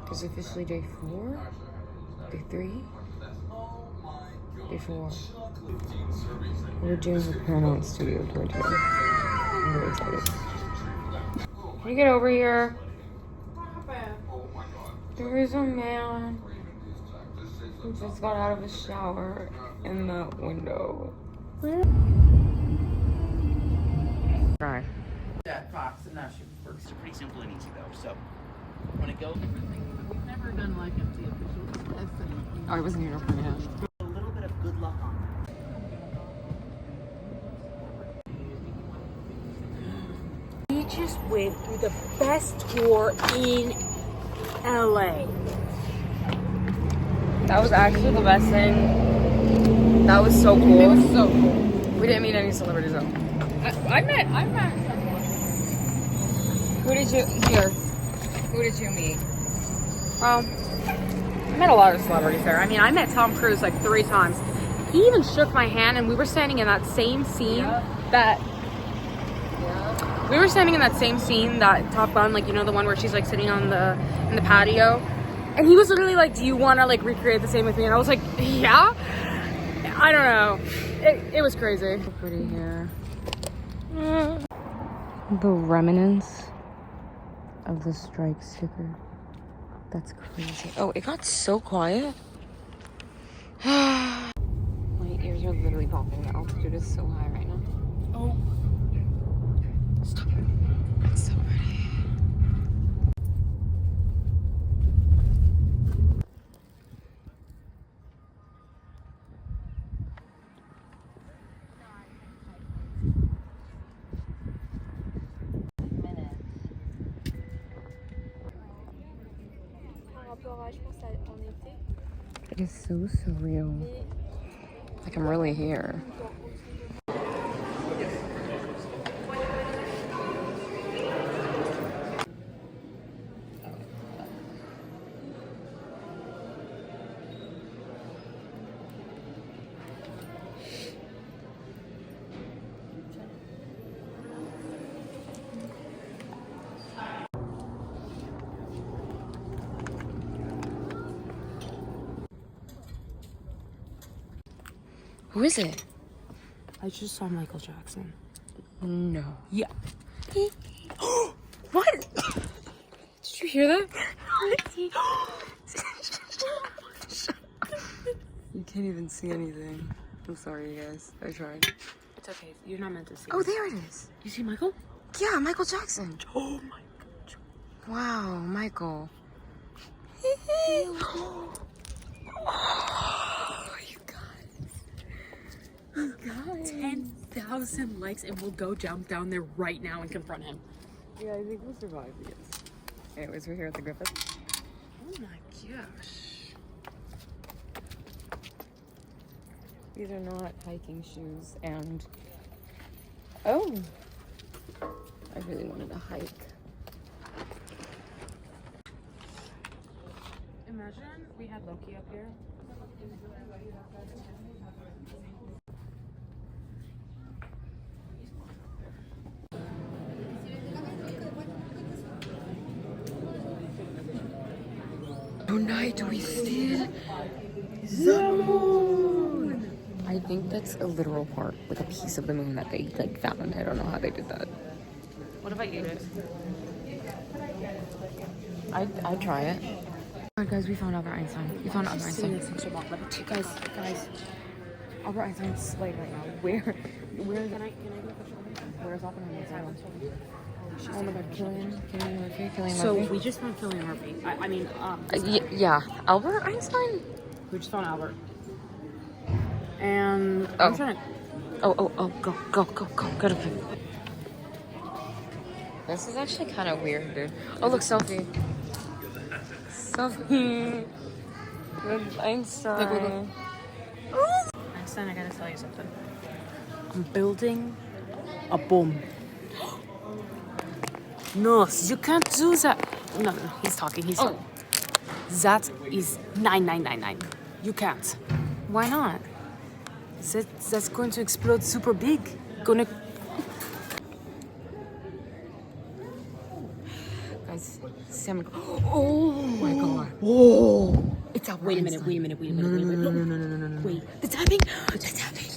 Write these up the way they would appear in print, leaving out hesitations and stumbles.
It's officially day 4? Day 3? Day 4. We're doing the Paramount Studio tour today. I'm really excited. Can you get over here? There is a man who just got out of a shower in the window. Right. That Fox, and now she works pretty simple and easy though. So when it goes, we've never done like empty officials. Oh, I wasn't here for that. A little bit of good luck on that. We just went through the best tour in LA. That was actually the best thing. That was so cool. It was so cool. We didn't meet any celebrities though. I met. Who did you meet? Well, I met a lot of celebrities there. I mean, I met Tom Cruise like 3 times. He even shook my hand, and we were standing in that same scene we were standing in that same scene that Top Gun, like, you know, the one where she's like sitting on in the patio, and he was literally like, "Do you want to like recreate the same with me?" And I was like, "Yeah." I don't know. It was crazy. So pretty here. The remnants of the strike sticker. That's crazy. Oh, it got so quiet. My ears are literally popping. The altitude is so high right now. Oh. Stop. It's so pretty. It is so surreal. Like I'm really here. Who is it? I just saw Michael Jackson. No. Yeah. What? Did you hear that? You can't even see anything. I'm sorry, you guys. I tried. It's okay. You're not meant to see. Oh, there it is. You see Michael? Yeah, Michael Jackson. Oh my God. Wow, Michael. Oh, you guys. 10,000 likes, and we'll go jump down there right now and confront him. Yeah, I think we'll survive these. Anyways, we're here at the Griffith. Oh my gosh. These are not hiking shoes, and oh, I really wanted to hike. Imagine we had Loki up here. Tonight we steal the moon. I think that's a literal part with a piece of the moon that they like found. I don't know how they did that. What if I eat it? I'd try it. Alright guys, we found Albert Einstein. We found Albert Einstein. Guys, Albert Einstein's like right now. Where Can I get a picture? where's Oppenheimer? Oh my god, Cillian Murphy. So we just found Cillian Murphy. I mean, yeah, Albert Einstein? we just found Albert. And Oh. I'm trying to. Go to him. This is actually kind of weird, dude. Oh, look, selfie. Selfie. With Einstein. Einstein, I gotta tell you something. I'm building a bomb. No, you can't do that. No, he's talking. That is 9999. You can't. Why not? That's going to explode super big. Guys, Guys, salmon. Oh my god. Whoa! It's Albert Wait a minute, Einstein. wait a minute, wait a minute, wait a minute. No. Wait. The tapping. The tapping.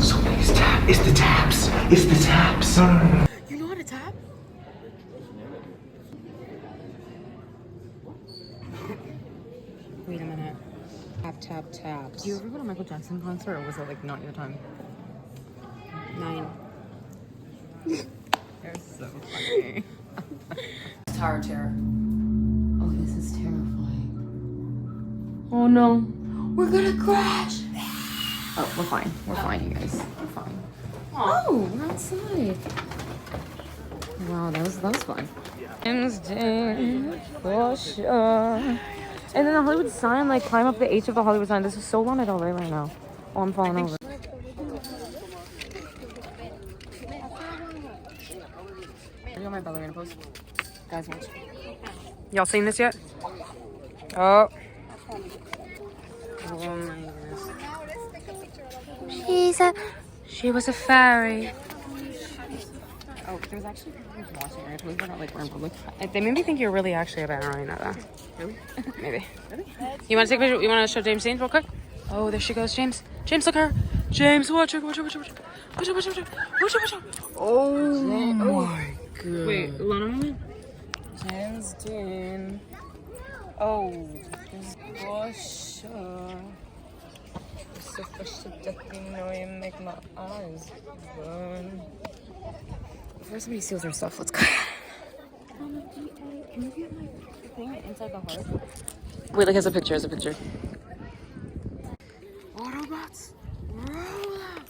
Somebody's tap. It's the taps. It's the taps. No. You know how to tap? Wait a minute. Tap, tap, taps. Do you ever go to a Michael Jackson concert, or was it like not your time? 9. They're so funny. Tower chair. Oh, this is terrifying. Oh no. We're gonna crash. Oh, we're fine. We're fine, you guys. We're fine. Oh, we're outside. Wow, that was fun. For sure. And then the Hollywood sign, like climb up the H of the Hollywood sign. This is so Lana Del Rey right now. Oh, I'm falling over. Are you on my ballerina pose? Guys, watch. Y'all seen this yet? Oh. Oh my goodness. She was a fairy. Oh, there's actually people watching, right? We're not like we're in public. They made me think you're really actually a ballerina, though. Really? Maybe. Really? You want to take a picture? You want to show James scenes real quick? Oh, there she goes, James. James, look at her. James, watch her. Watch her. Watch her. Watch her. Watch her. Watch her. Watch her. Watch her. Oh my god. Wait, Lana moment? James Dean. Oh, this gosh. So fresh to death, you know you make my eyes burn. Before somebody steals our stuff, let's go. Can you get my thing inside the heart? Wait, like, has a picture, Autobots, roll out!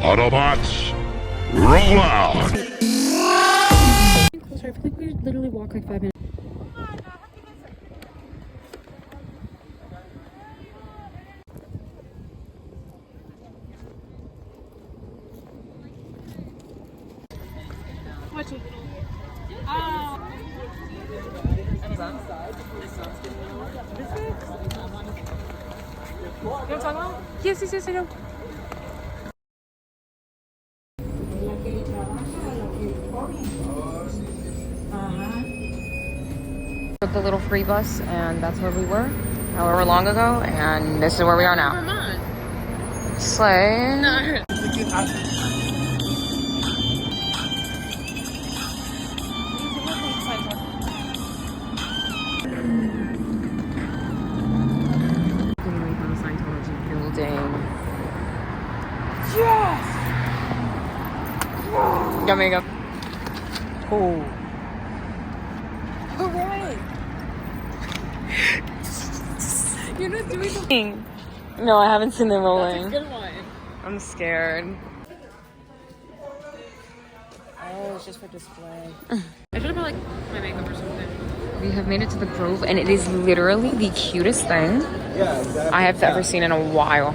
Autobots, roll out! Closer. I feel like we literally walk like 5 minutes. Watch it. Oh. You know what I'm talking about? Yes, I know. Took the little free bus, and that's where we were, however long ago, and this is where we are now. Vermont. Slay. No. Scientology building. Yes! Got me go. Oh. Hooray! You're not doing the thing. No, I haven't seen them rolling. That's a good one. I'm scared. Oh, it's just for display. I should have brought like my makeup or something. We have made it to the Grove, and it is literally the cutest thing I have ever seen in a while.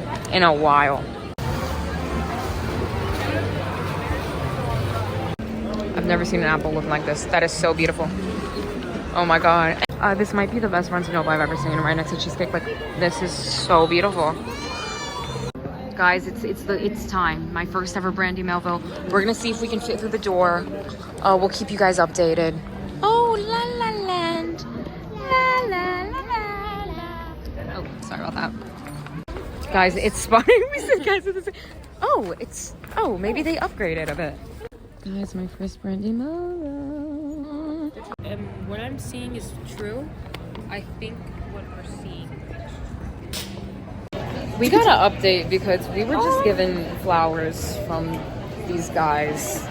I've never seen an apple looking like this. That is so beautiful. Oh my god. This might be the best Frontignoble I've ever seen, right next to cheesecake. Like, this is so beautiful. Guys, it's time. My first ever Brandy Melville. We're gonna see if we can fit through the door. We'll keep you guys updated. Oh, La La Land. La La La La La. Oh, sorry about that. Guys, it's spawning. We said guys at the same. Oh, maybe they upgraded a bit. Guys, my first Brandy Melville. What I'm seeing is true. I think what we're seeing. We gotta update because we were just given flowers from these guys.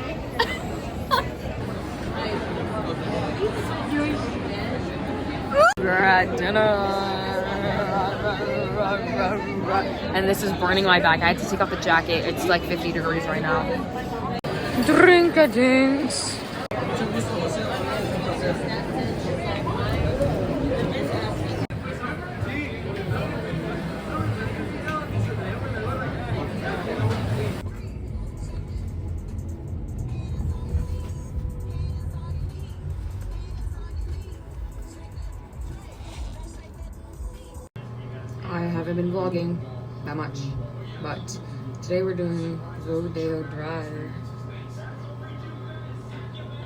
We're at dinner. And this is burning my back. I had to take off the jacket. It's like 50 degrees right now. Drink-a-dinks. I haven't been vlogging that much, but today we're doing Rodeo Drive.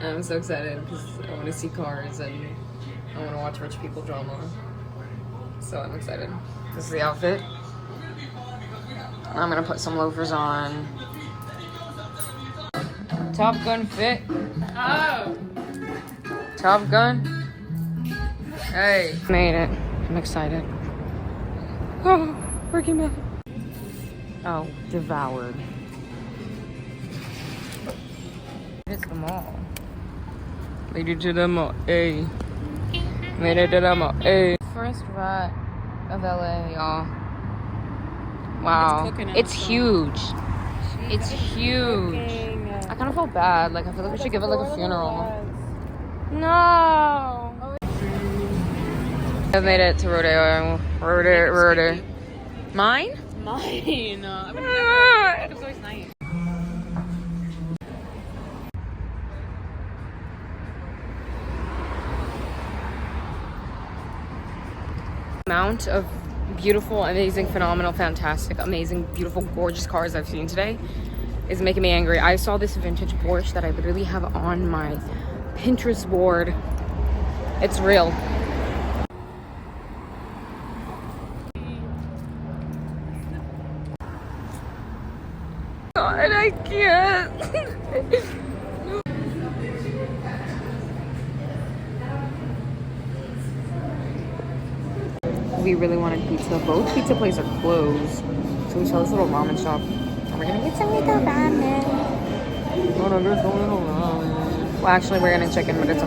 I'm so excited because I want to see cars and I want to watch rich people drama. So I'm excited. This is the outfit. I'm gonna put some loafers on. Top Gun fit. Oh. Top Gun. Hey. Made it. I'm excited. Oh, Breaking Bad. Oh, devoured. It's the mall. Made it to the mall. Hey. Made it to the mall. Hey. First rat of LA, y'all. Wow. It's huge. It's huge. I kind of felt bad. Like, I feel like we should give it like a funeral. No. I've made it to Rodeo. Rodeo. Mine? Mine. It was always nice. Amount of beautiful, amazing, phenomenal, fantastic, amazing, beautiful, gorgeous cars I've seen today is making me angry. I saw this vintage Porsche that I literally have on my Pinterest board. It's real. God, I can't. We really wanted pizza. Both pizza places are closed. So we saw this little ramen shop. And we're gonna get some little ramen. Well, actually, we're gonna check in, but it's a